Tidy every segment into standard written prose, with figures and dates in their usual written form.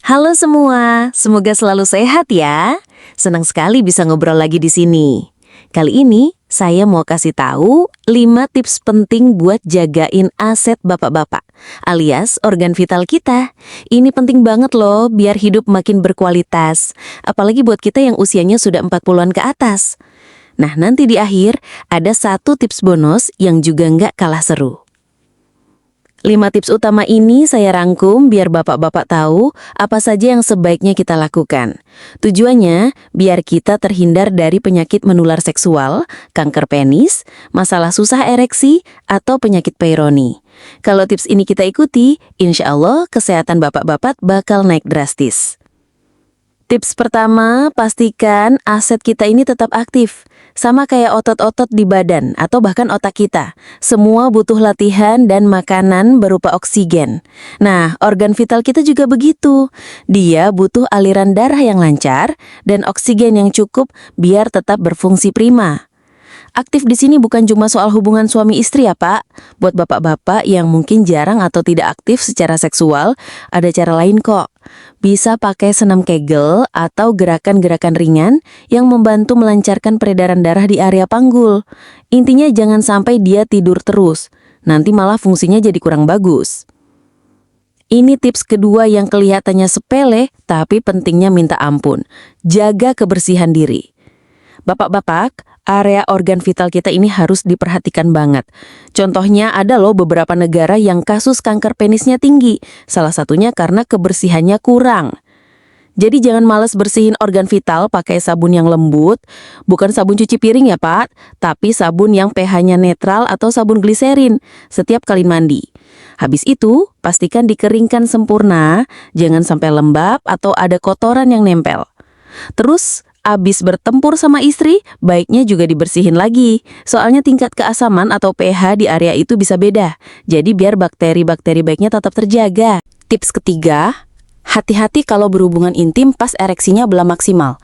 Halo semua, semoga selalu sehat ya. Senang sekali bisa ngobrol lagi di sini. Kali ini saya mau kasih tahu 5 tips penting buat jagain aset bapak-bapak, alias organ vital kita. Ini penting banget loh biar hidup makin berkualitas, apalagi buat kita yang usianya sudah 40-an ke atas. Nah, nanti di akhir ada 1 tips bonus yang juga nggak kalah seru. 5 tips utama ini saya rangkum biar bapak-bapak tahu apa saja yang sebaiknya kita lakukan. Tujuannya biar kita terhindar dari penyakit menular seksual, kanker penis, masalah susah ereksi, atau penyakit Peyronie. Kalau tips ini kita ikuti, insya Allah kesehatan bapak-bapak bakal naik drastis. Tips pertama, pastikan aset kita ini tetap aktif. Sama kayak otot-otot di badan atau bahkan otak kita. Semua butuh latihan dan makanan berupa oksigen. Nah, organ vital kita juga begitu. Dia butuh aliran darah yang lancar dan oksigen yang cukup biar tetap berfungsi prima. Aktif di sini bukan cuma soal hubungan suami istri ya Pak. Buat bapak-bapak yang mungkin jarang atau tidak aktif secara seksual, ada cara lain kok. Bisa pakai senam Kegel atau gerakan-gerakan ringan yang membantu melancarkan peredaran darah di area panggul. Intinya jangan sampai dia tidur terus, nanti malah fungsinya jadi kurang bagus. Ini tips kedua yang kelihatannya sepele, tapi pentingnya minta ampun. Jaga kebersihan diri. Bapak-bapak, area organ vital kita ini harus diperhatikan banget. Contohnya ada loh beberapa negara yang kasus kanker penisnya tinggi, salah satunya karena kebersihannya kurang. Jadi jangan males bersihin organ vital pakai sabun yang lembut, bukan sabun cuci piring ya Pak, tapi sabun yang pH-nya netral atau sabun gliserin setiap kali mandi. Habis itu, pastikan dikeringkan sempurna, jangan sampai lembab atau ada kotoran yang nempel. Terus, abis bertempur sama istri, baiknya juga dibersihin lagi. Soalnya tingkat keasaman atau pH di area itu bisa beda. Jadi biar bakteri-bakteri baiknya tetap terjaga. Tips ketiga, hati-hati kalau berhubungan intim pas ereksinya belum maksimal.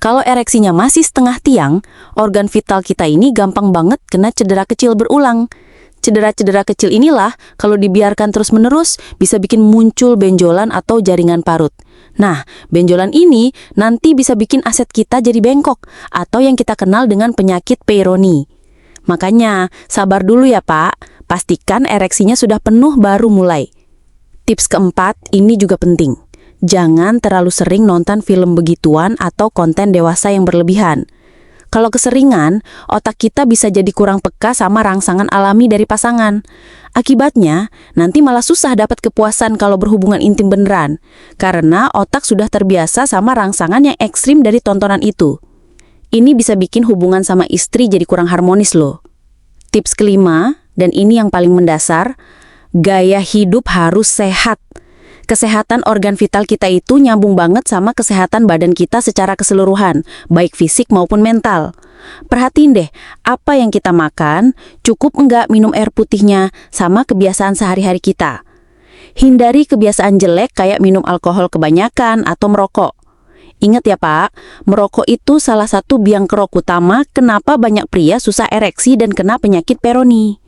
Kalau ereksinya masih setengah tiang, organ vital kita ini gampang banget kena cedera kecil berulang. Cedera-cedera kecil inilah kalau dibiarkan terus-menerus bisa bikin muncul benjolan atau jaringan parut. Nah, benjolan ini nanti bisa bikin aset kita jadi bengkok atau yang kita kenal dengan penyakit Peyronie. Makanya, sabar dulu ya Pak. Pastikan ereksinya sudah penuh baru mulai. Tips keempat, ini juga penting. Jangan terlalu sering nonton film begituan atau konten dewasa yang berlebihan. Kalau keseringan, otak kita bisa jadi kurang peka sama rangsangan alami dari pasangan. Akibatnya, nanti malah susah dapat kepuasan kalau berhubungan intim beneran, karena otak sudah terbiasa sama rangsangan yang ekstrim dari tontonan itu. Ini bisa bikin hubungan sama istri jadi kurang harmonis loh. Tips kelima, dan ini yang paling mendasar, gaya hidup harus sehat. Kesehatan organ vital kita itu nyambung banget sama kesehatan badan kita secara keseluruhan, baik fisik maupun mental. Perhatiin deh, apa yang kita makan, cukup enggak minum air putihnya, sama kebiasaan sehari-hari kita. Hindari kebiasaan jelek kayak minum alkohol kebanyakan atau merokok. Ingat ya Pak, merokok itu salah satu biang kerok utama kenapa banyak pria susah ereksi dan kena penyakit Peyronie.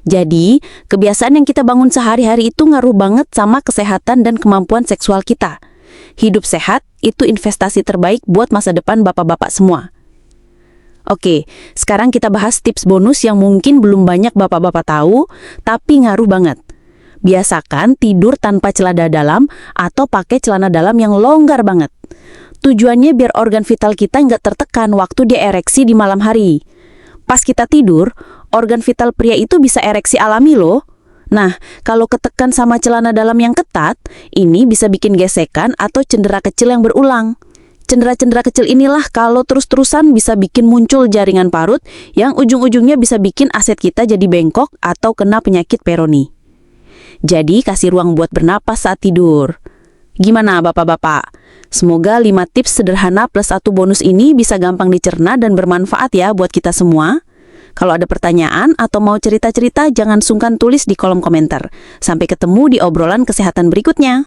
Jadi, kebiasaan yang kita bangun sehari-hari itu ngaruh banget sama kesehatan dan kemampuan seksual kita. Hidup sehat itu investasi terbaik buat masa depan bapak-bapak semua. Oke, sekarang kita bahas tips bonus yang mungkin belum banyak bapak-bapak tahu, tapi ngaruh banget. Biasakan tidur tanpa celana dalam atau pakai celana dalam yang longgar banget. Tujuannya biar organ vital kita nggak tertekan waktu dia ereksi di malam hari. Pas kita tidur, organ vital pria itu bisa ereksi alami loh. Nah, kalau ketekan sama celana dalam yang ketat, ini bisa bikin gesekan atau cedera kecil yang berulang. Cedera-cedera kecil inilah kalau terus-terusan bisa bikin muncul jaringan parut yang ujung-ujungnya bisa bikin aset kita jadi bengkok atau kena penyakit Peyronie. Jadi, kasih ruang buat bernapas saat tidur. Gimana bapak-bapak? Semoga 5 tips sederhana plus 1 bonus ini bisa gampang dicerna dan bermanfaat ya buat kita semua. Kalau ada pertanyaan atau mau cerita-cerita, jangan sungkan tulis di kolom komentar. Sampai ketemu di obrolan kesehatan berikutnya.